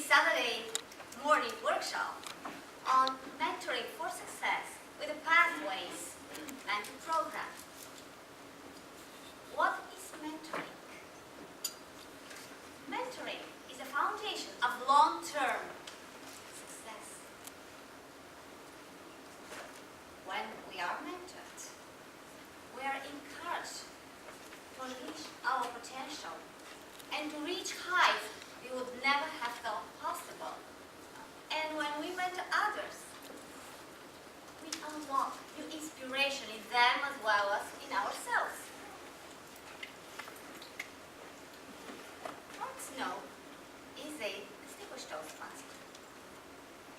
Saturday morning workshop on mentoring for success with the Pathways mentor program. What is mentoring? Mentoring is a foundation of long-term success. When we are mentored, we are encouraged to unleash our potential and to reach heights we would never have thought possible. And when we mentor others, we unlock new inspiration in them as well as in ourselves. Mark Snow is a distinguished Toastmaster,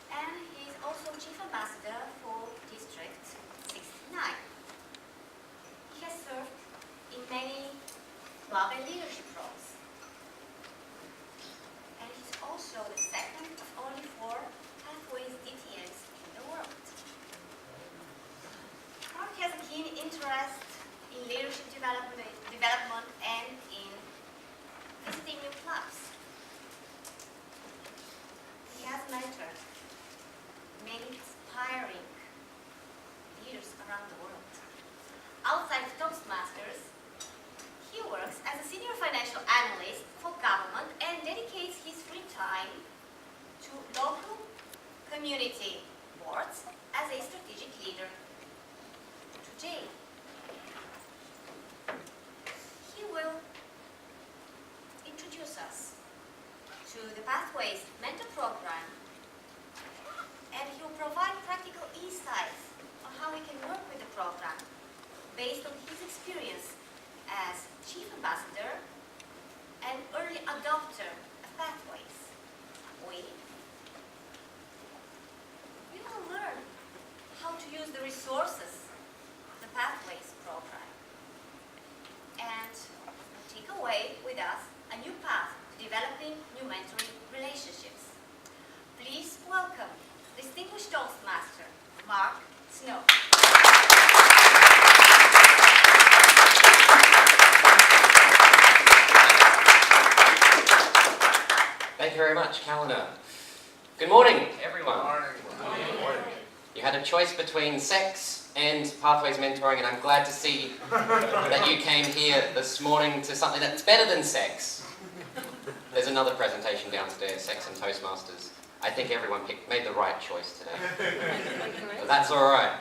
and he is also Chief Ambassador for District 69. He has served in many club and leadership roles. And he's also the second of only 4 Pathways DTMs in the world. Mark has a keen interest in leadership development and in visiting new clubs. He has mentored many inspiring leaders around the world. Outside of Toastmasters, he works as a senior financial analyst for government and dedicates his free time to local community boards as a strategic leader. Today, he will introduce us to the Pathways mentor program, and he will provide practical insights on how we can work with the program based on his experience as Chief Ambassador and early adopter of Pathways. We will learn how to use the resources of the Pathways program and take away with us a new path to developing new mentoring relationships. Please welcome distinguished Toastmaster, Mark Snow. Thank you very much, Kalina. Good morning, everyone. Good morning. You had a choice between sex and Pathways mentoring, and I'm glad to see that you came here this morning to something that's better than sex. There's another presentation downstairs, Sex and Toastmasters. I think everyone made the right choice today. But that's all right.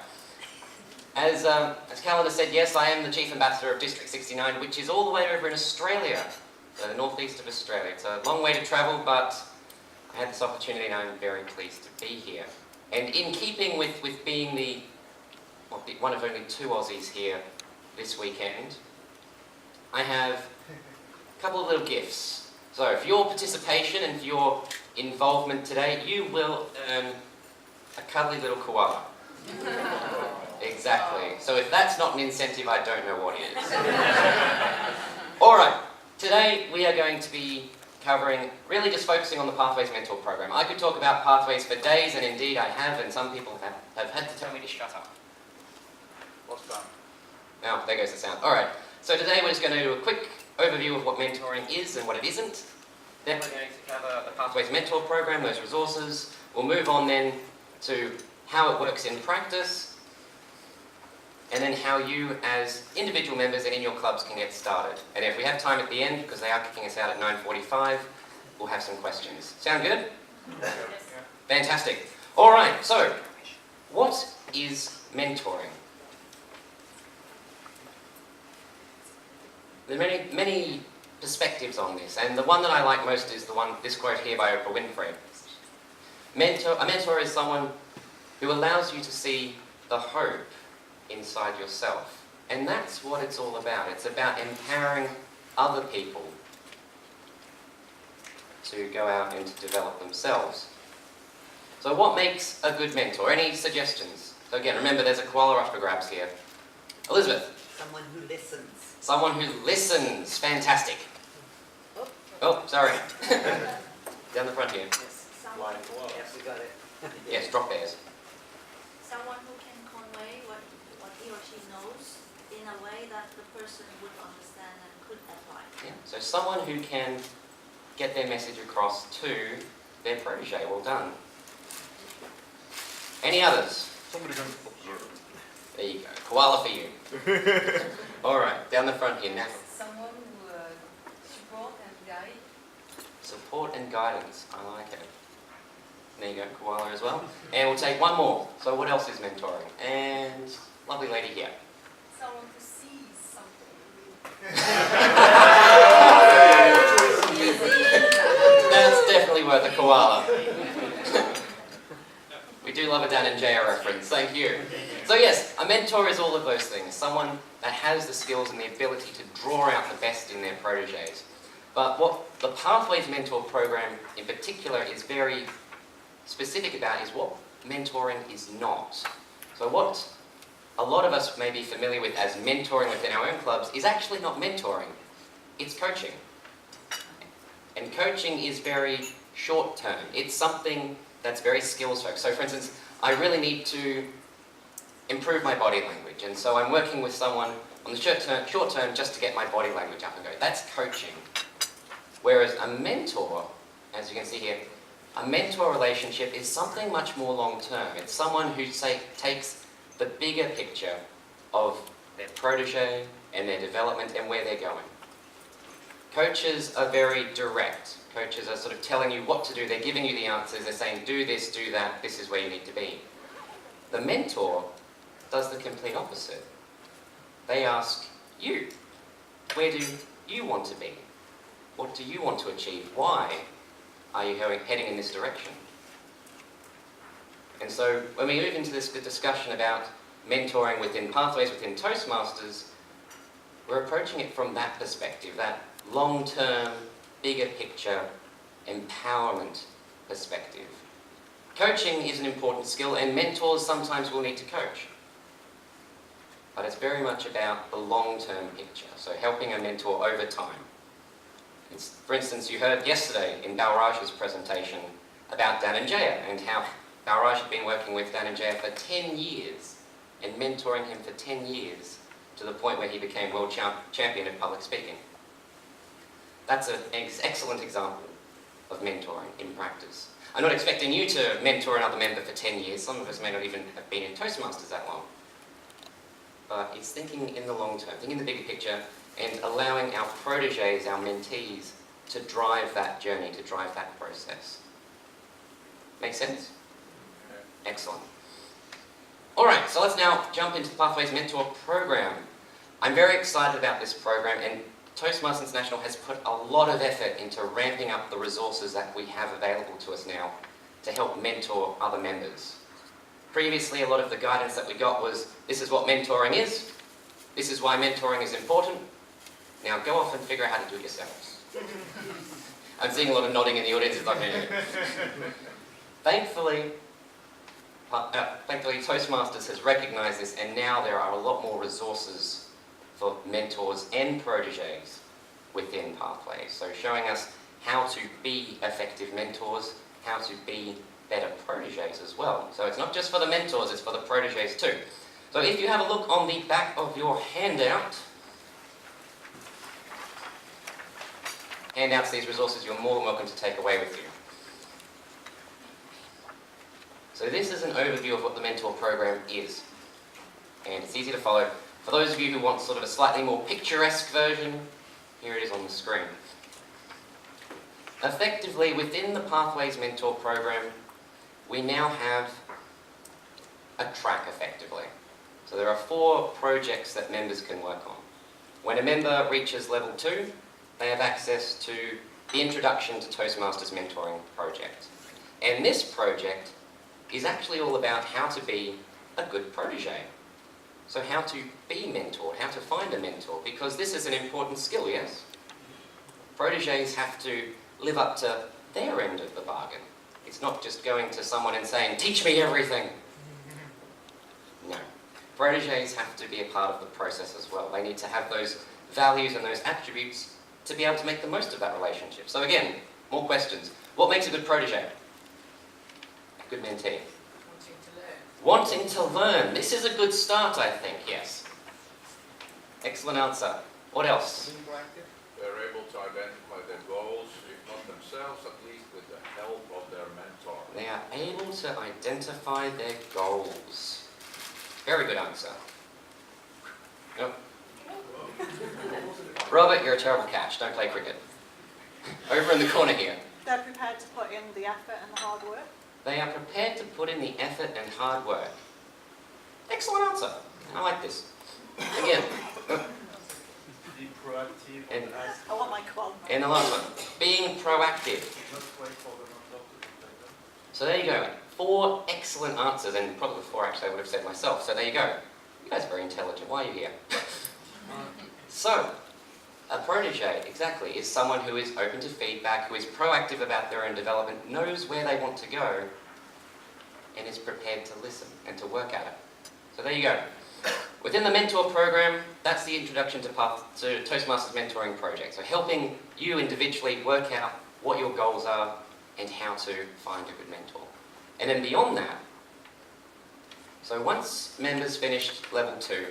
As Kalina said, yes, I am the Chief Ambassador of District 69, which is all the way over in Australia. The northeast of Australia. It's a long way to travel, but I had this opportunity and I'm very pleased to be here. And in keeping with being one of only 2 Aussies here this weekend, I have a couple of little gifts. So for your participation and for your involvement today, you will earn a cuddly little koala. Exactly. So if that's not an incentive, I don't know what is. All right. Today we are going to be covering, really just focusing on the Pathways Mentor Program. I could talk about Pathways for days, and indeed I have, and some people have had to tell me to shut up. What's that? Oh, there goes the sound. Alright, so today we're just going to do a quick overview of what mentoring is and what it isn't. Then we're going to cover the Pathways Mentor Program, those resources. We'll move on then to how it works in practice, and then how you as individual members and in your clubs can get started. And if we have time at the end, because they are kicking us out at 9:45, we'll have some questions. Sound good? Yes. Fantastic. All right, so what is mentoring? There are many perspectives on this, and the one that I like most is this quote here by Oprah Winfrey. A mentor is someone who allows you to see the hope inside yourself. And that's what it's all about. It's about empowering other people to go out and to develop themselves. So what makes a good mentor? Any suggestions? So again, remember there's a koala up for grabs here. Elizabeth. Someone who listens. Someone who listens. Fantastic. Oh, sorry. Down the front here. Yes, we got it. Yes, drop bears. Someone who can convey what he or she knows in a way that the person would understand and could apply. Yeah. So someone who can get their message across to their protege. Well done. Any others? Somebody can observe. There you go. Koala for you. All right, down the front here now. Someone who support and guide. Support and guidance. I like it. There you go, koala as well. And we'll take one more. So what else is mentoring? And lovely lady here. Someone who sees something. That's definitely worth a koala. We do love a Dan and Jaya reference. Thank you. So yes, a mentor is all of those things. Someone that has the skills and the ability to draw out the best in their proteges. But what the Pathways Mentor program in particular is very specific about is what mentoring is not. So what a lot of us may be familiar with as mentoring within our own clubs is actually not mentoring, it's coaching. And coaching is very short term. It's something that's very skills focused. So for instance, I really need to improve my body language, and so I'm working with someone on the short term just to get my body language up and go. That's coaching. Whereas a mentor, as you can see here, a mentor relationship is something much more long-term. It's someone who takes the bigger picture of their protege and their development and where they're going. Coaches are very direct. Coaches are sort of telling you what to do. They're giving you the answers. They're saying, do this, do that. This is where you need to be. The mentor does the complete opposite. They ask you, where do you want to be? What do you want to achieve? Why are you heading in this direction? And so when we move into this discussion about mentoring within Pathways, within Toastmasters, we're approaching it from that perspective, that long-term, bigger picture, empowerment perspective. Coaching is an important skill, and mentors sometimes will need to coach. But it's very much about the long-term picture, so helping a mentor over time. For instance, you heard yesterday in Balraj's presentation about Dan and Jaya and how Balraj had been working with Dan and Jaya for 10 years and mentoring him for 10 years to the point where he became world champion of public speaking. That's an excellent example of mentoring in practice. I'm not expecting you to mentor another member for 10 years. Some of us may not even have been in Toastmasters that long. But it's thinking in the long term, thinking in the bigger picture, and allowing our proteges, our mentees, to drive that journey, to drive that process. Make sense? Excellent. All right, so let's now jump into the Pathways Mentor program. I'm very excited about this program, and Toastmasters International has put a lot of effort into ramping up the resources that we have available to us now to help mentor other members. Previously, a lot of the guidance that we got was, this is what mentoring is, this is why mentoring is important, now go off and figure out how to do it yourselves. I'm seeing a lot of nodding in the audience. It's like, Thankfully, Toastmasters has recognised this, and now there are a lot more resources for mentors and proteges within Pathways. So showing us how to be effective mentors, how to be better proteges as well. So it's not just for the mentors, it's for the proteges too. So if you have a look on the back of your handouts these resources you're more than welcome to take away with you. So this is an overview of what the mentor program is. And it's easy to follow. For those of you who want sort of a slightly more picturesque version, here it is on the screen. Effectively, within the Pathways Mentor program, we now have a track effectively. So there are 4 projects that members can work on. When a member reaches level 2, they have access to the Introduction to Toastmasters Mentoring project. And this project is actually all about how to be a good protege. So how to be mentored, how to find a mentor, because this is an important skill, yes? Proteges have to live up to their end of the bargain. It's not just going to someone and saying, teach me everything. No. Proteges have to be a part of the process as well. They need to have those values and those attributes to be able to make the most of that relationship. So again, more questions. What makes a good protege? A good mentee? Wanting to learn. This is a good start, I think, yes. Excellent answer. What else? They're able to identify their goals, if not themselves, themselves, at least with the help of their mentor. They are able to identify their goals. Very good answer. Yep. Robert, you're a terrible catch. Don't play cricket. Over in the corner here. They're prepared to put in the effort and the hard work. They are prepared to put in the effort and hard work. Excellent answer. I like this. Again. Be proactive And- and ask, I want my quad. And the last one. Being proactive. not wait for the mentor to dictate them. So there you go. 4 excellent answers, and probably 4 actually I would have said myself. So there you go. You guys are very intelligent. Why are you here? So, a protege, exactly, is someone who is open to feedback, who is proactive about their own development, knows where they want to go, and is prepared to listen and to work at it. So there you go. Within the mentor program, that's the introduction to Toastmasters mentoring project. So helping you individually work out what your goals are and how to find a good mentor. And then beyond that, so once members finished level 2,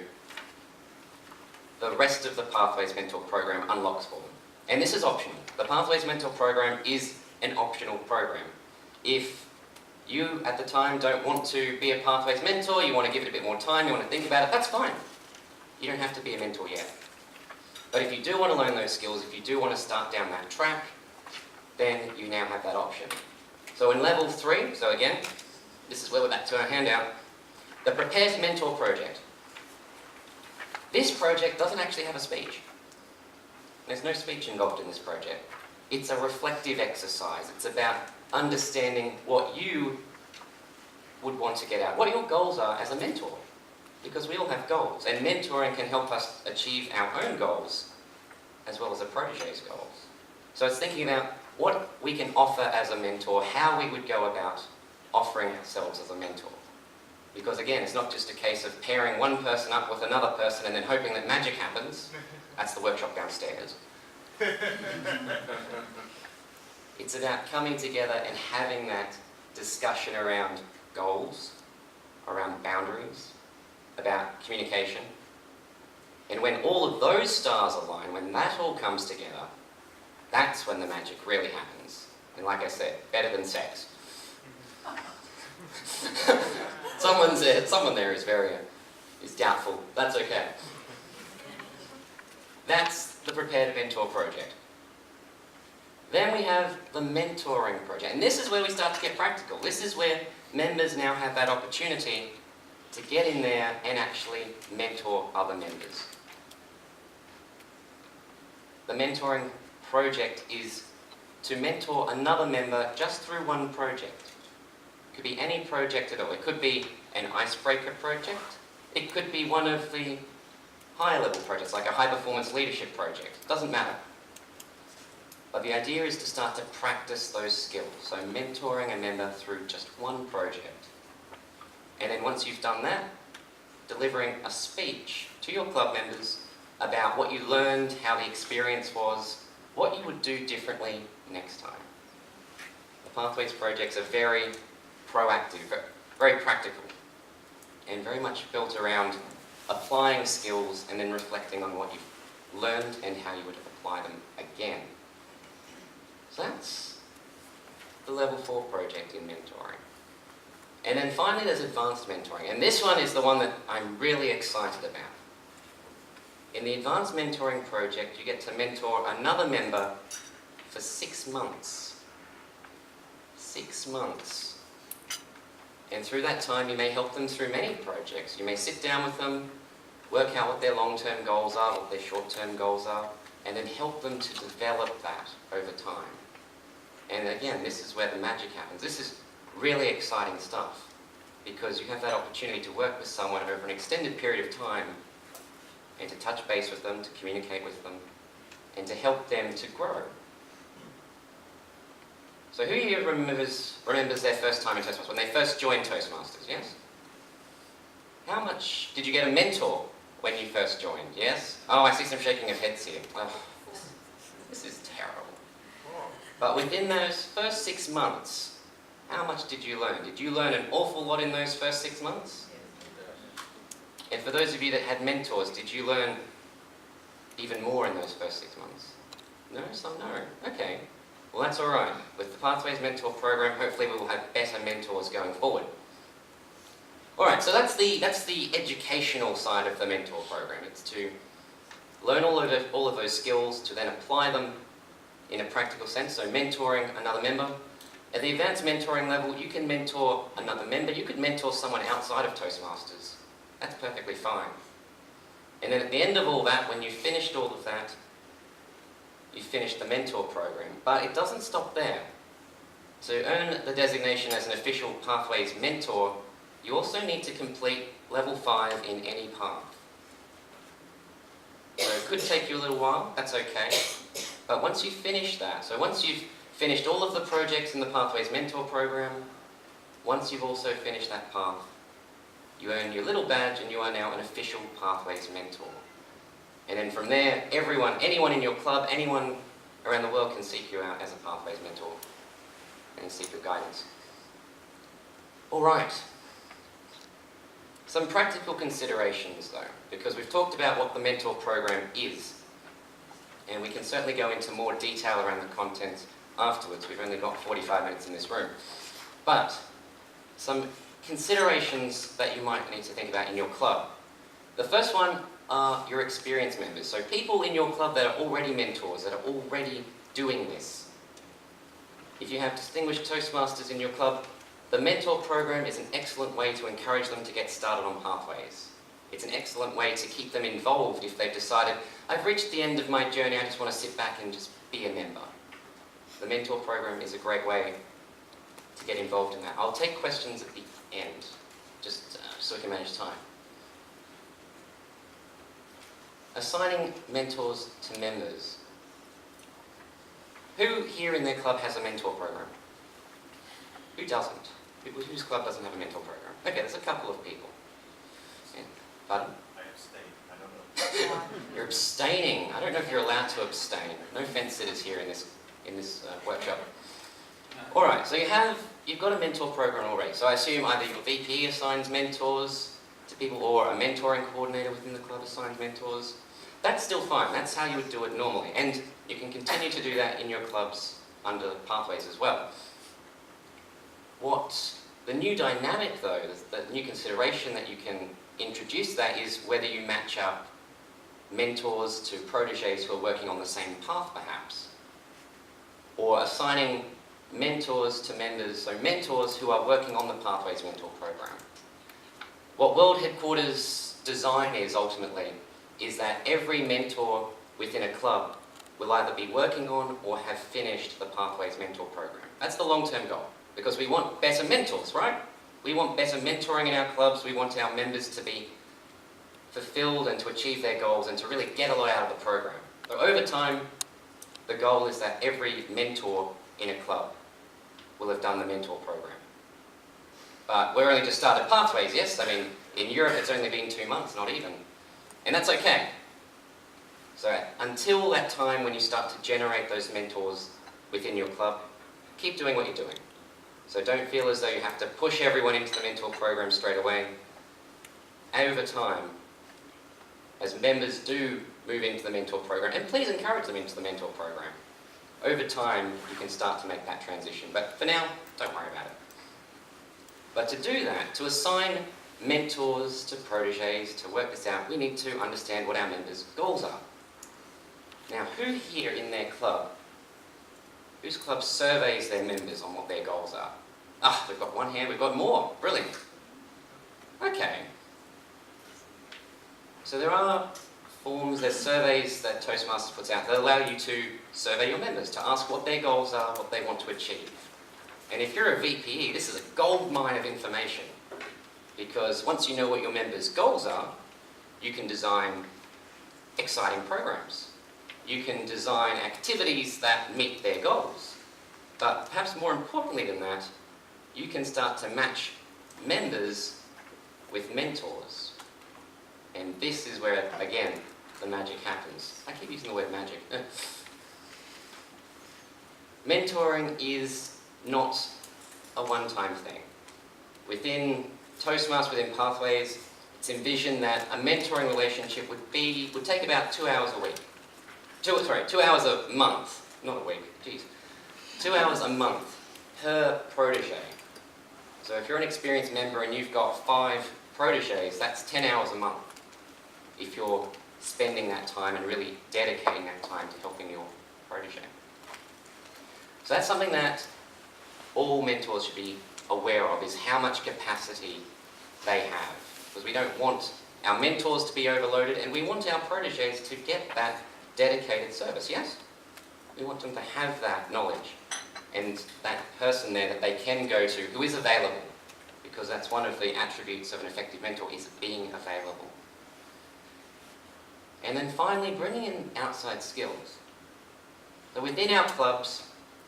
the rest of the Pathways Mentor program unlocks for them. And this is optional. The Pathways Mentor program is an optional program. If you, at the time, don't want to be a Pathways Mentor, you want to give it a bit more time, you want to think about it, that's fine. You don't have to be a mentor yet. But if you do want to learn those skills, if you do want to start down that track, then you now have that option. So in level 3, so again, this is where we're back to our handout, the Prepare to Mentor project. This project doesn't actually have a speech. There's no speech involved in this project. It's a reflective exercise. It's about understanding what you would want to get out, what your goals are as a mentor. Because we all have goals, and mentoring can help us achieve our own goals as well as a protege's goals. So it's thinking about what we can offer as a mentor, how we would go about offering ourselves as a mentor. Because again, it's not just a case of pairing one person up with another person and then hoping that magic happens. That's the workshop downstairs. It's about coming together and having that discussion around goals, around boundaries, about communication. And when all of those stars align, when that all comes together, that's when the magic really happens. And like I said, better than sex. Someone there is doubtful. That's okay. That's the Prepare to Mentor project. Then we have the mentoring project. And this is where we start to get practical. This is where members now have that opportunity to get in there and actually mentor other members. The mentoring project is to mentor another member just through one project. It could be any project at all. It could be an icebreaker project. It could be one of the higher level projects, like a high performance leadership project. It doesn't matter. But the idea is to start to practice those skills. So mentoring a member through just one project. And then once you've done that, delivering a speech to your club members about what you learned, how the experience was, what you would do differently next time. The Pathways projects are very proactive, very practical, and very much built around applying skills and then reflecting on what you've learned and how you would apply them again. So that's the level 4 project in mentoring. And then finally there's advanced mentoring, and this one is the one that I'm really excited about. In the advanced mentoring project, you get to mentor another member for 6 months. 6 months. And through that time, you may help them through many projects. You may sit down with them, work out what their long-term goals are, what their short-term goals are, and then help them to develop that over time. And again, this is where the magic happens. This is really exciting stuff, because you have that opportunity to work with someone over an extended period of time and to touch base with them, to communicate with them, and to help them to grow. So who here remembers their first time in Toastmasters, when they first joined Toastmasters, yes? How much did you get a mentor when you first joined, yes? Oh, I see some shaking of heads here. Oh, this is terrible. But within those first 6 months, how much did you learn? Did you learn an awful lot in those first 6 months? And for those of you that had mentors, did you learn even more in those first 6 months? No? Some no. Okay. Well, that's all right. With the Pathways Mentor program, hopefully we will have better mentors going forward. All right, so that's the educational side of the mentor program. It's to learn all of those skills, to then apply them in a practical sense, so mentoring another member. At the advanced mentoring level, you can mentor another member. You could mentor someone outside of Toastmasters. That's perfectly fine. And then at the end of all that, when you've finished all of that, you've finished the mentor program. But it doesn't stop there. To earn the designation as an official Pathways mentor, you also need to complete level 5 in any path. So it could take you a little while, that's okay. But once you finish that, so once you've finished all of the projects in the Pathways Mentor program, once you've also finished that path, you earn your little badge and you are now an official Pathways Mentor. And then from there, anyone in your club, anyone around the world can seek you out as a Pathways Mentor and seek your guidance. All right. Some practical considerations though, because we've talked about what the mentor program is, and we can certainly go into more detail around the content afterwards. We've only got 45 minutes in this room. But some considerations that you might need to think about in your club. The first one are your experienced members. So people in your club that are already mentors, that are already doing this. If you have distinguished Toastmasters in your club, the mentor program is an excellent way to encourage them to get started on Pathways. It's an excellent way to keep them involved if they've decided, I've reached the end of my journey, I just want to sit back and just be a member. The mentor program is a great way to get involved in that. I'll take questions at the end, just so we can manage time. Assigning mentors to members. Who here in their club has a mentor program? Who doesn't? Whose club doesn't have a mentor program? Okay, there's a couple of people. Yeah. Pardon? I abstain. I don't know. You're abstaining. I don't know if you're allowed to abstain. No fence sitters here in this workshop. All right, so you've got a mentor program already. So I assume either your VP assigns mentors to people, or a mentoring coordinator within the club assigns mentors. That's still fine. That's how you would do it normally, and you can continue to do that in your clubs under Pathways as well. What the new dynamic, though, the new consideration that you can introduce that is whether you match up mentors to proteges who are working on the same path, perhaps, or assigning mentors to members, so mentors who are working on the Pathways Mentor program. What World Headquarters design is ultimately is that every mentor within a club will either be working on or have finished the Pathways Mentor program. That's the long-term goal. Because we want better mentors, right? We want better mentoring in our clubs. We want our members to be fulfilled and to achieve their goals and to really get a lot out of the program. So over time, the goal is that every mentor in a club will have done the mentor program. But we're only just started Pathways, yes? I mean, in Europe it's only been 2 months, not even. And that's okay. So until that time when you start to generate those mentors within your club, keep doing what you're doing. So don't feel as though you have to push everyone into the mentor program straight away. Over time, as members do move into the mentor program, and please encourage them into the mentor program, over time you can start to make that transition. But for now, don't worry about it. But to do that, to assign mentors to proteges, to work this out, we need to understand what our members' goals are. Now, who here in their club, whose club surveys their members on what their goals are? Ah, we've got one hand, we've got more. Brilliant. Okay. So there are forms, there's surveys that Toastmasters puts out that allow you to survey your members, to ask what their goals are, what they want to achieve. And if you're a VPE, this is a gold mine of information, because once you know what your members' goals are, you can design exciting programs. You can design activities that meet their goals. But perhaps more importantly than that, you can start to match members with mentors. And this is where, again, the magic happens. I keep using the word magic. Mentoring is not a one-time thing. Within Toastmasters, within Pathways, it's envisioned that a mentoring relationship would take about 2 hours a week. 2 hours a month, not a week, geez. 2 hours a month per protege. So if you're an experienced member and you've got 5 proteges, that's 10 hours a month. If you're spending that time and really dedicating that time to helping your protege. So that's something that all mentors should be aware of, is how much capacity they have. Because we don't want our mentors to be overloaded, and we want our proteges to get that dedicated service, yes? We want them to have that knowledge and that person there that they can go to who is available, because that's one of the attributes of an effective mentor, is being available. And then finally, bringing in outside skills. So within our clubs,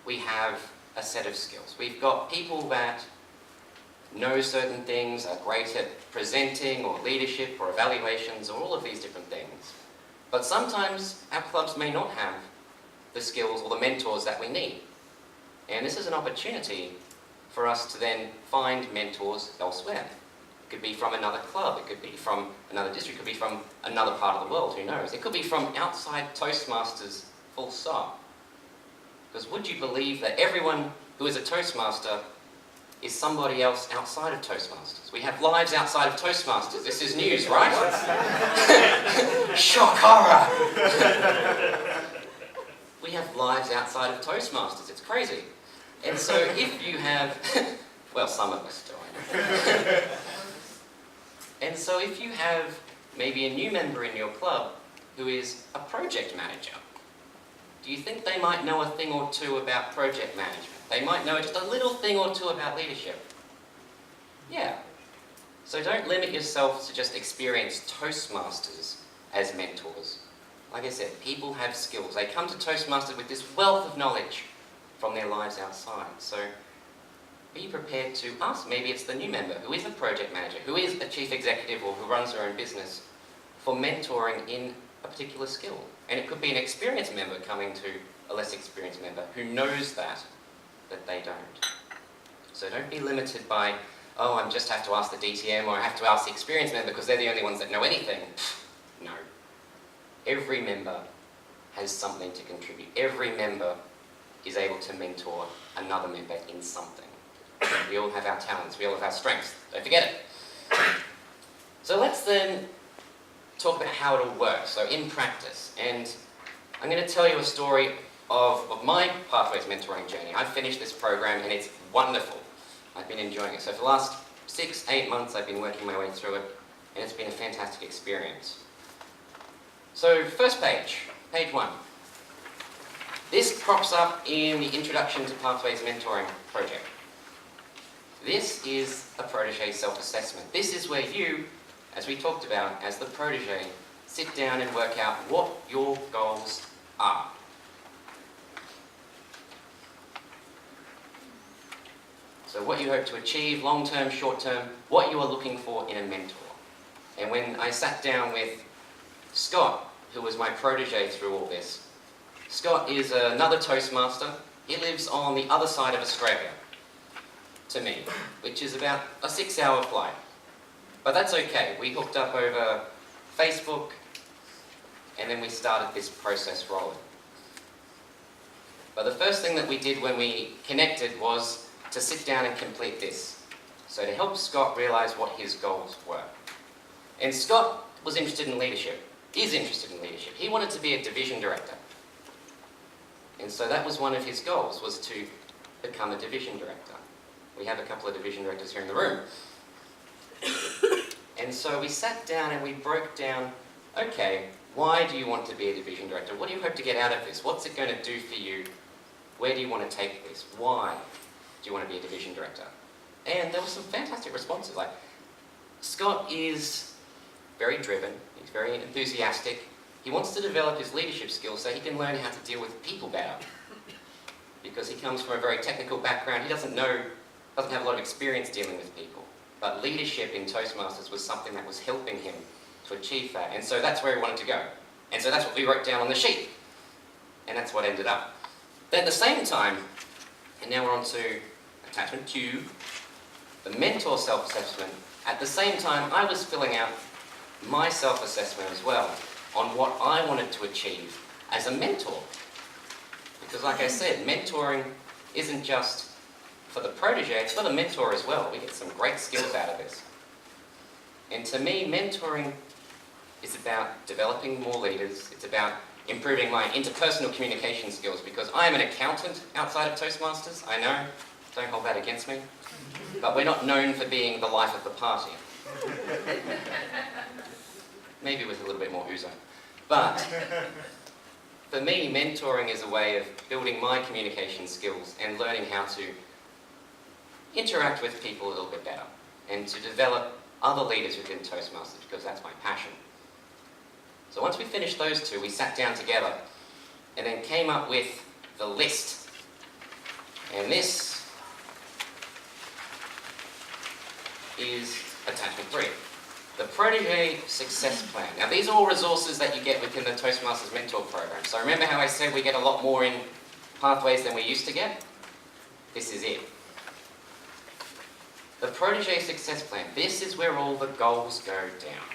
we have a set of skills. We've got people that know certain things, are great at presenting or leadership or evaluations or all of these different things. But sometimes our clubs may not have the skills or the mentors that we need. And this is an opportunity for us to then find mentors elsewhere. It could be from another club, it could be from another district, it could be from another part of the world, who knows? It could be from outside Toastmasters, full stop. Because would you believe that everyone who is a Toastmaster is somebody else outside of Toastmasters? We have lives outside of Toastmasters. This is news, right? Shock horror! We have lives outside of Toastmasters. It's crazy. And so if you have... well, some of us do, I know. And so if you have maybe a new member in your club who is a project manager, do you think they might know a thing or two about project management? They might know just a little thing or two about leadership. Yeah. So don't limit yourself to just experienced Toastmasters as mentors. Like I said, people have skills. They come to Toastmasters with this wealth of knowledge from their lives outside. So be prepared to ask. Maybe it's the new member who is a project manager, who is a chief executive, or who runs their own business, for mentoring in a particular skill. And it could be an experienced member coming to a less experienced member who knows that they don't. So don't be limited by, oh, I just have to ask the DTM, or I have to ask the experienced member because they're the only ones that know anything. No. Every member has something to contribute. Every member is able to mentor another member in something. We all have our talents, we all have our strengths. Don't forget it. So let's then talk about how it'll work, so in practice. And I'm going to tell you a story of my Pathways mentoring journey. I've finished this program and it's wonderful. I've been enjoying it. So for the last 6-8 months I've been working my way through it, and it's been a fantastic experience. So first page, page 1. This crops up in the Introduction to Pathways Mentoring project. This is a protege self-assessment. This is where you, as we talked about, as the protege, sit down and work out what your goals are. So what you hope to achieve, long-term, short-term, what you are looking for in a mentor. And when I sat down with Scott, who was my protege through all this, Scott is another Toastmaster. He lives on the other side of Australia to me, which is about a 6-hour flight. But that's okay. We hooked up over Facebook, and then we started this process rolling. But the first thing that we did when we connected was to sit down and complete this. So to help Scott realize what his goals were. And Scott was interested in leadership, is interested in leadership. He wanted to be a division director. And so that was one of his goals, was to become a division director. We have a couple of division directors here in the room. And so we sat down and we broke down, okay, why do you want to be a division director? What do you hope to get out of this? What's it going to do for you? Where do you want to take this? Why do you want to be a division director? And there were some fantastic responses. Like, Scott is very driven, he's very enthusiastic. He wants to develop his leadership skills so he can learn how to deal with people better. Because he comes from a very technical background, he doesn't have a lot of experience dealing with people. But leadership in Toastmasters was something that was helping him to achieve that. And so that's where he wanted to go. And so that's what we wrote down on the sheet. And that's what ended up. But at the same time, and now we're on to attachment 2, the mentor self-assessment. At the same time, I was filling out my self-assessment as well on what I wanted to achieve as a mentor. Because like I said, mentoring isn't just for the protege, it's for the mentor as well. We get some great skills out of this. And to me, mentoring is about developing more leaders. It's about improving my interpersonal communication skills, because I am an accountant outside of Toastmasters, I know, don't hold that against me, but we're not known for being the life of the party. Maybe with a little bit more ouzo. But for me, mentoring is a way of building my communication skills and learning how to interact with people a little bit better and to develop other leaders within Toastmasters, because that's my passion. So once we finished those two, we sat down together and then came up with the list. And this is attachment 3. The Protege Success Plan. Now these are all resources that you get within the Toastmasters Mentor Program. So remember how I said we get a lot more in Pathways than we used to get? This is it. The Protege Success Plan. This is where all the goals go down.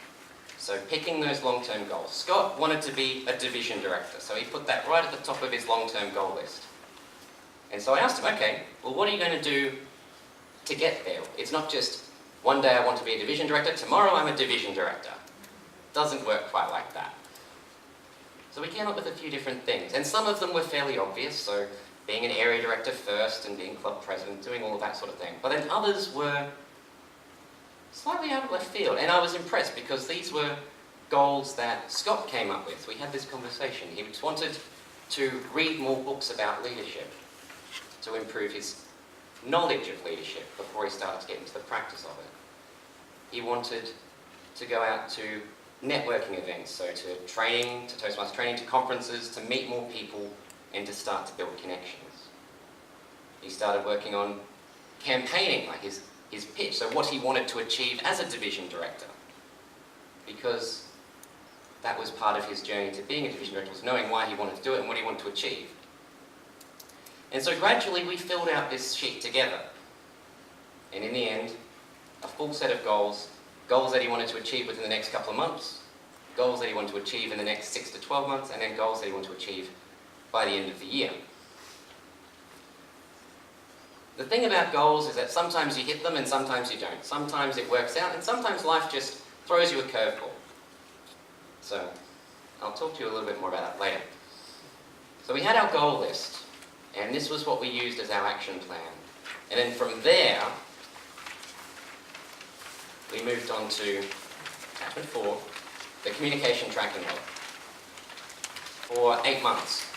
So picking those long-term goals. Scott wanted to be a division director, so he put that right at the top of his long-term goal list. And so I asked him, okay, well what are you going to do to get there? It's not just one day I want to be a division director, tomorrow I'm a division director. Doesn't work quite like that. So we came up with a few different things, and some of them were fairly obvious, so being an area director first and being club president, doing all of that sort of thing. But then others were slightly out of left field, and I was impressed because these were goals that Scott came up with. We had this conversation. He just wanted to read more books about leadership to improve his knowledge of leadership before he started to get into the practice of it. He wanted to go out to networking events, so to training, to Toastmasters training, to conferences, to meet more people and to start to build connections. He started working on campaigning, like his pitch, so what he wanted to achieve as a division director. Because that was part of his journey to being a division director, was knowing why he wanted to do it and what he wanted to achieve. And so gradually we filled out this sheet together. And in the end, a full set of goals, goals that he wanted to achieve within the next couple of months, goals that he wanted to achieve in the next 6 to 12 months, and then goals that he wanted to achieve by the end of the year. The thing about goals is that sometimes you hit them and sometimes you don't. Sometimes it works out and sometimes life just throws you a curveball. So I'll talk to you a little bit more about that later. So we had our goal list, and this was what we used as our action plan. And then from there, we moved on to attachment 4, the communication tracking log, for 8 months.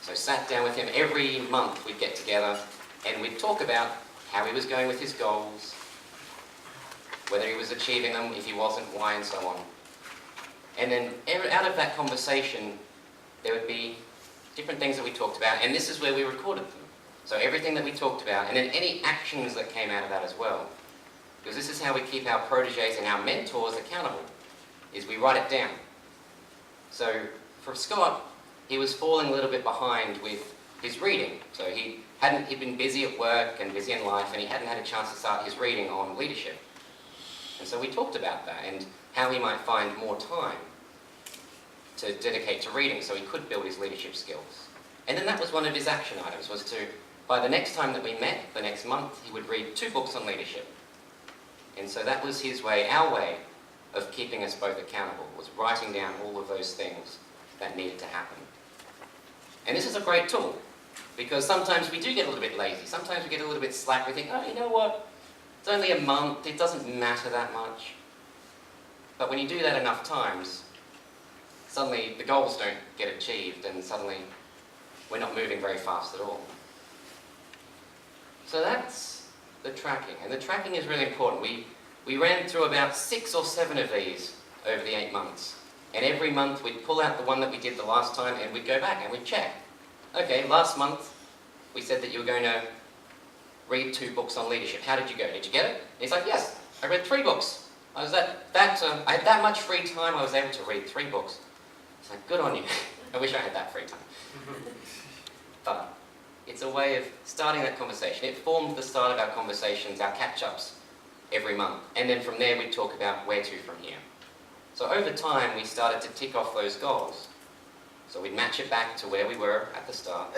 So sat down with him every month, we'd get together and we'd talk about how he was going with his goals, whether he was achieving them, if he wasn't, why, and so on. And then out of that conversation, there would be different things that we talked about, and this is where we recorded them. So everything that we talked about, and then any actions that came out of that as well. Because this is how we keep our proteges and our mentors accountable, is we write it down. So for Scott, he was falling a little bit behind with his reading. So he'd been busy at work and busy in life, and he hadn't had a chance to start his reading on leadership. And so we talked about that and how he might find more time to dedicate to reading so he could build his leadership skills. And then that was one of his action items, was to, by the next time that we met, the next month, he would read 2 books on leadership. And so that was his way, our way, of keeping us both accountable, was writing down all of those things that needed to happen. And this is a great tool, because sometimes we do get a little bit lazy. Sometimes we get a little bit slack. We think, oh, you know what? It's only a month. It doesn't matter that much. But when you do that enough times, suddenly the goals don't get achieved, and suddenly we're not moving very fast at all. So that's the tracking. And the tracking is really important. We ran through about 6 or 7 of these over the 8 months. And every month we'd pull out the one that we did the last time and we'd go back and we'd check. Okay, last month we said that you were going to read 2 books on leadership. How did you go? Did you get it? And he's like, yes, I read 3 books. I had that much free time, I was able to read 3 books. It's like, good on you. I wish I had that free time. But it's a way of starting that conversation. It formed the start of our conversations, our catch-ups every month. And then from there we'd talk about where to from here. So over time, we started to tick off those goals. So we'd match it back to where we were at the start,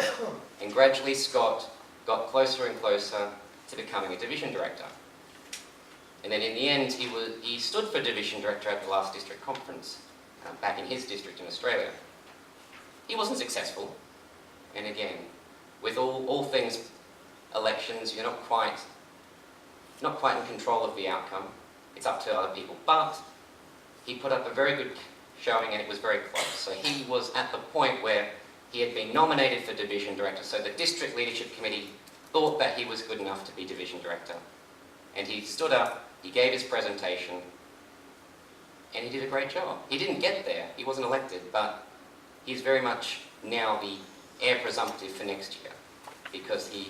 and gradually Scott got closer and closer to becoming a division director. And then in the end, he stood for division director at the last district conference, back in his district in Australia. He wasn't successful, and again, with all things elections, you're not quite in control of the outcome. It's up to other people. But he put up a very good showing, and it was very close. So he was at the point where he had been nominated for division director. So the district leadership committee thought that he was good enough to be division director. And he stood up, he gave his presentation, and he did a great job. He didn't get there, he wasn't elected, but he's very much now the heir presumptive for next year, because he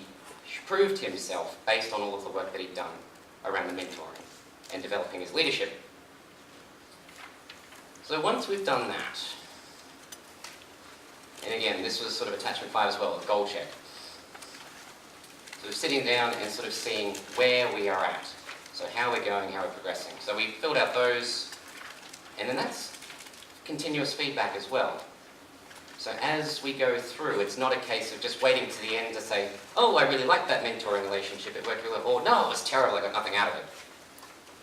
proved himself based on all of the work that he'd done around the mentoring and developing his leadership. So once we've done that, and again, this was sort of attachment 5 as well, a goal check. So we're sitting down and sort of seeing where we are at. So how we're going, how we're progressing. So we filled out those, and then that's continuous feedback as well. So as we go through, it's not a case of just waiting to the end to say, oh, I really liked that mentoring relationship, it worked really well, or no, it was terrible, I got nothing out of it.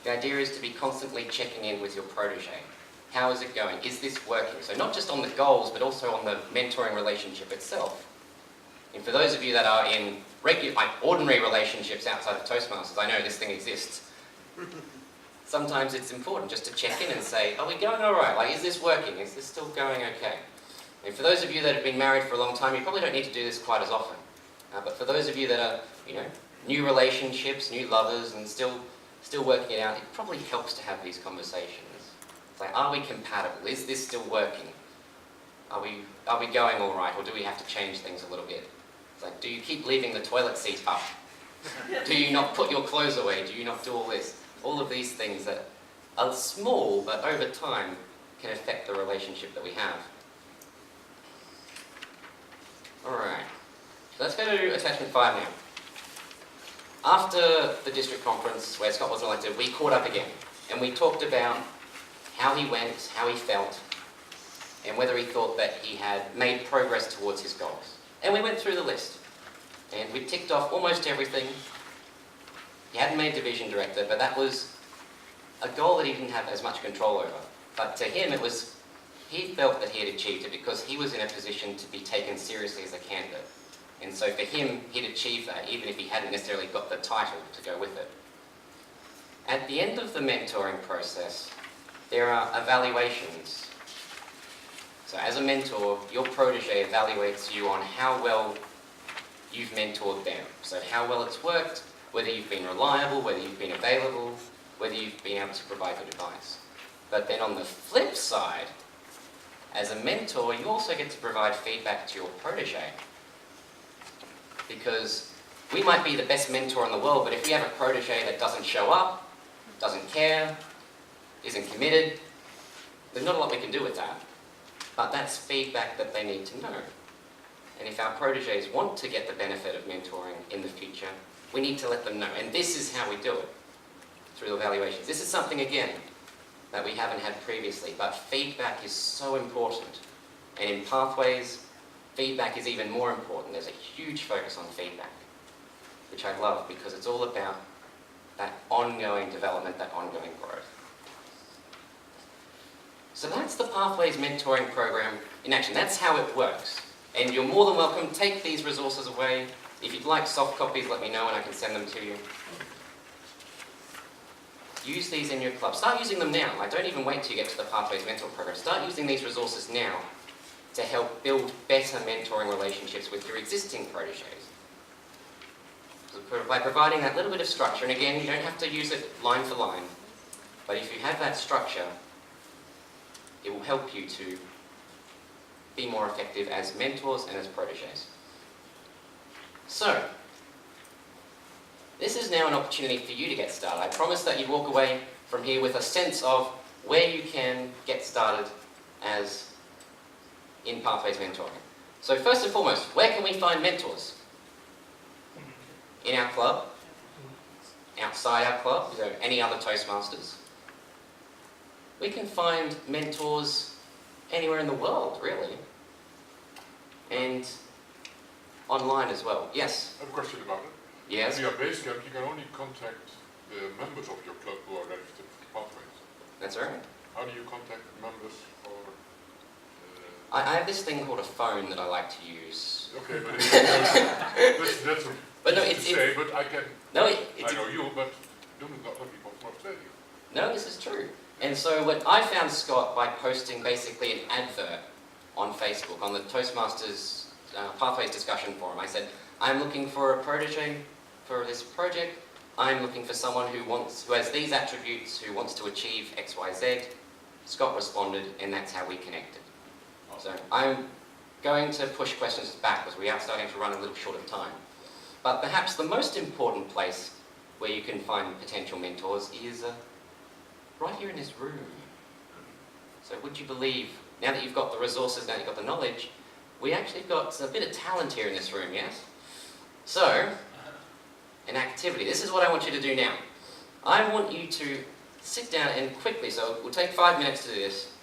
The idea is to be constantly checking in with your protege. How is it going? Is this working? So not just on the goals, but also on the mentoring relationship itself. And for those of you that are in ordinary relationships outside of Toastmasters, I know this thing exists. Sometimes it's important just to check in and say, are we going all right? Like, is this working? Is this still going okay? And for those of you that have been married for a long time, you probably don't need to do this quite as often. But for those of you that are, new relationships, new lovers, and still working it out, it probably helps to have these conversations. It's like, are we compatible? Is this still working? Are we going all right, or do we have to change things a little bit? It's like, do you keep leaving the toilet seat up? Do you not put your clothes away? Do you not do all this? All of these things that are small, but over time can affect the relationship that we have. Alright, so let's go to attachment 5 now. After the district conference where Scott wasn't elected, we caught up again, and we talked about how he went, how he felt, and whether he thought that he had made progress towards his goals. And we went through the list, and we ticked off almost everything. He hadn't made division director, but that was a goal that he didn't have as much control over. But to him, he felt that he had achieved it because he was in a position to be taken seriously as a candidate. And so for him, he'd achieved that, even if he hadn't necessarily got the title to go with it. At the end of the mentoring process, there are evaluations. So as a mentor, your protege evaluates you on how well you've mentored them. So how well it's worked, whether you've been reliable, whether you've been available, whether you've been able to provide good advice. But then on the flip side, as a mentor, you also get to provide feedback to your protege. Because we might be the best mentor in the world, but if we have a protege that doesn't show up, doesn't care, isn't committed, there's not a lot we can do with that. But that's feedback that they need to know. And if our proteges want to get the benefit of mentoring in the future, we need to let them know. And this is how we do it, through evaluations. This is something, again, that we haven't had previously, but feedback is so important. And in Pathways, feedback is even more important. There's a huge focus on feedback, which I love because it's all about that ongoing development, that ongoing growth. So that's the Pathways mentoring program in action. That's how it works. And you're more than welcome, take these resources away. If you'd like soft copies, let me know and I can send them to you. Use these in your club. Start using them now. Don't even wait till you get to the Pathways Mentor Program. Start using these resources now to help build better mentoring relationships with your existing proteges. So by providing that little bit of structure, and again, you don't have to use it line for line, but if you have that structure, it will help you to be more effective as mentors and as proteges. So, this is now an opportunity for you to get started. I promise that you walk away from here with a sense of where you can get started as in Pathways Mentoring. So first and foremost, where can we find mentors? In our club, outside our club, so any other Toastmasters. We can find mentors anywhere in the world, really. and online as well. Yes? I have a question about it. Yes? Via Basecamp, you can only contact the members of your club who are registered for Pathways. That's right. How do you contact members for... I have this thing called a phone that I like to use. Okay, but that's a But no, to it's say, but I can... no, I know you, but don't know other people from Australia. no, this is true. And so what I found Scott by posting basically an advert on Facebook on the Toastmasters Pathways discussion forum. I said, I'm looking for a protege for this project. I'm looking for someone who has these attributes, who wants to achieve X, Y, Z. Scott responded, and that's how we connected. So I'm going to push questions back because we are starting to run a little short of time. But perhaps the most important place where you can find potential mentors is right here in this room. So would you believe, now that you've got the resources, now you've got the knowledge, we actually got a bit of talent here in this room, yes? So, an activity. This is what I want you to do now. I want you to sit down and quickly, so we'll take 5 minutes to do this.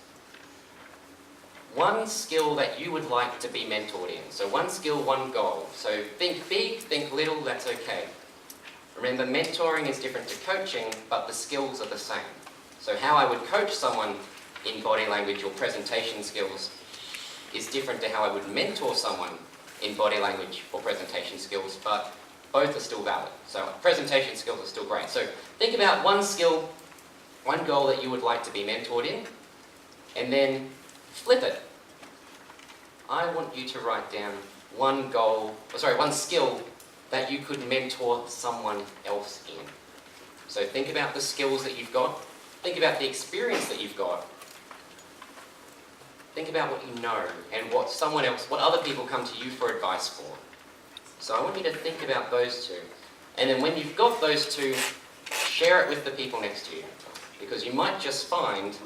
One skill that you would like to be mentored in. So one skill, one goal. So think big, think little, that's okay. Remember, mentoring is different to coaching, but the skills are the same. So how I would coach someone in body language or presentation skills is different to how I would mentor someone in body language or presentation skills, but both are still valid. So presentation skills are still great. So think about one skill, one goal that you would like to be mentored in, and then flip it. I want you to write down one skill that you could mentor someone else in. So think about the skills that you've got, think about the experience that you've got, think about what you know and what other people come to you for advice for. So I want you to think about those two. And then when you've got those two, share it with the people next to you. Because you might just find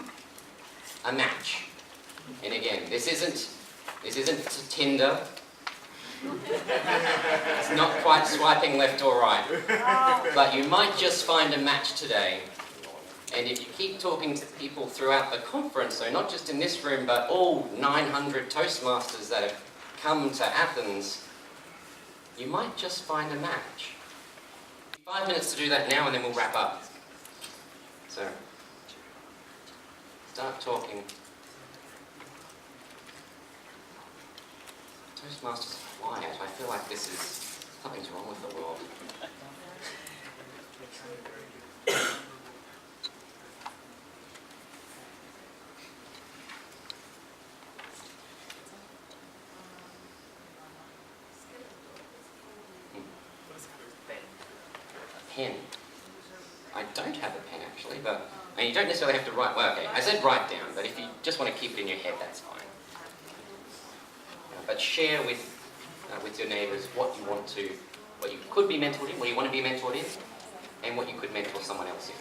a match. And again, this isn't Tinder. It's not quite swiping left or right. But you might just find a match today. And if you keep talking to people throughout the conference, so not just in this room, but all 900 Toastmasters that have come to Athens, you might just find a match. 5 minutes to do that now, and then we'll wrap up. So, start talking. Toastmasters are quiet. I feel like something's wrong with the world. Pen. I don't have a pen actually, but you don't necessarily have to write. Well, okay, I said write down, but if you just want to keep it in your head, that's fine. But share with your neighbours what you could be mentored in, what you want to be mentored in, and what you could mentor someone else in.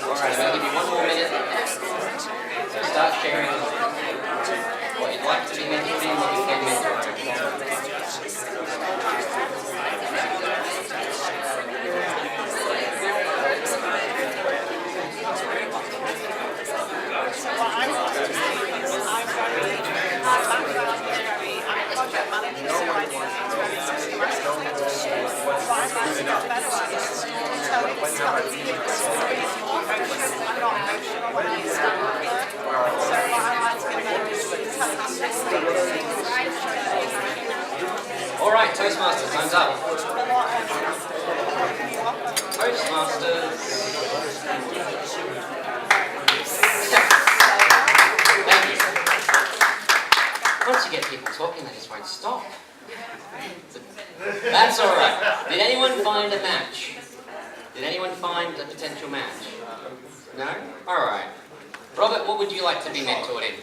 Alright, I'll give you 1 more minute. So start sharing what you'd like to be mentored in, what you can mentor. Project manager, so I do very systematic but I'd like to get better at it. So it's not really more emotional. I'm not emotional when I stand up there. So what I like to get better is telling them this. Alright, Toastmasters, time's up. Toastmasters. get people talking, they just won't stop. That's all right. Did anyone find a match? Did anyone find a potential match? No? All right. Robert, what would you like to be mentored in?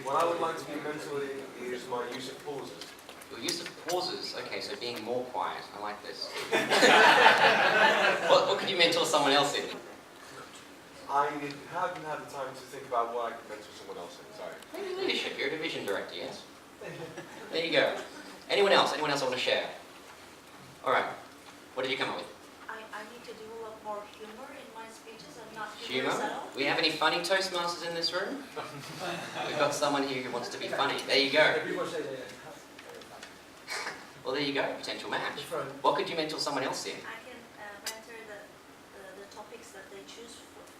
What I would like to be mentored in is my use of pauses. Your use of pauses. Okay, so being more quiet. I like this. What could you mentor someone else in? I haven't had the time to think about what I could mentor someone else in, sorry. Maybe leadership. You're a division director, yes? There you go. Anyone else? Anyone else want to share? All right. What did you come up with? I need to do a lot more humor in my speeches. I'm not Humor? humorous at all. We have any funny Toastmasters in this room? We've got someone here who wants to be funny. There you go. Well, there you go. Potential match. What could you mentor someone else in? I can mentor the topics that they choose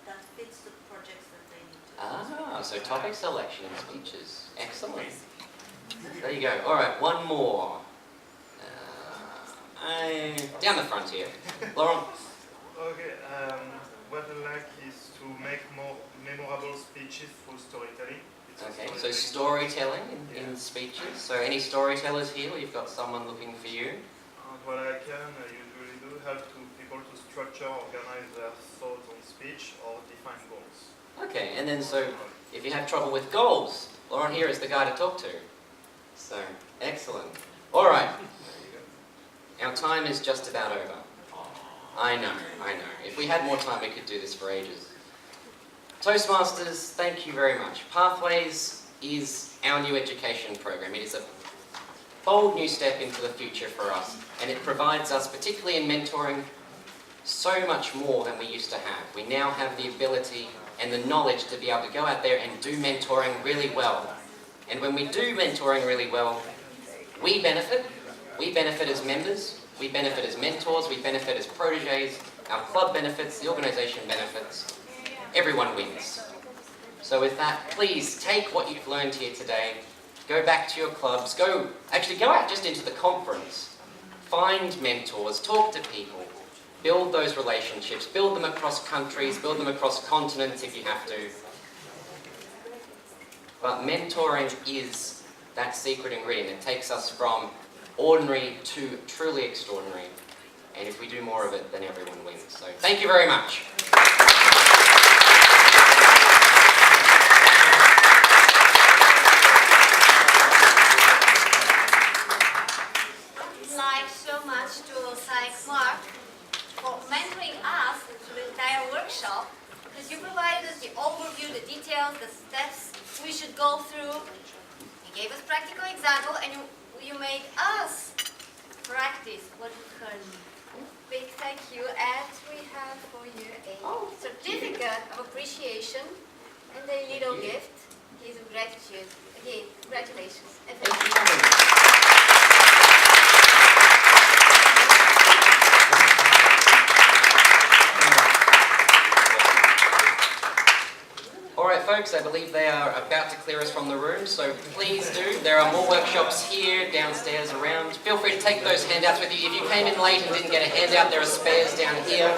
that fits the projects that they need to. Ah, so topic selection and speeches. Excellent. There you go. All right, one more. Down the front here. Laurent? Okay, what I like is to make more memorable speeches through storytelling. Okay, so storytelling in speeches. So any storytellers here? You've got someone looking for you. What I can usually do help people to structure, organize their thoughts on speech or define goals. Okay, and then so if you have trouble with goals, Laurent here is the guy to talk to. So, excellent. All right. Our time is just about over. I know. If we had more time, we could do this for ages. Toastmasters, thank you very much. Pathways is our new education program. It is a bold new step into the future for us, and it provides us, particularly in mentoring, so much more than we used to have. We now have the ability and the knowledge to be able to go out there and do mentoring really well. And when we do mentoring really well, we benefit. We benefit as members, we benefit as mentors, we benefit as proteges, our club benefits, the organisation benefits. Everyone wins. So with that, please take what you've learned here today, go back to your clubs, go out just into the conference, find mentors, talk to people, build those relationships, build them across countries, build them across continents if you have to. But mentoring is that secret ingredient. It takes us from ordinary to truly extraordinary. And if we do more of it, then everyone wins. So thank you very much. I'd like so much to thank Mark for mentoring us through the entire workshop, because you provided us the overview, the details, the steps we should go through. You gave us practical example, and you made us practice what we learned. Big thank you, and we have for you a certificate of appreciation and a little gift. Here's of gratitude. Again, congratulations. And thank you. Alright folks, I believe they are about to clear us from the room, so please do. There are more workshops here, downstairs, around. Feel free to take those handouts with you. If you came in late and didn't get a handout, there are spares down here.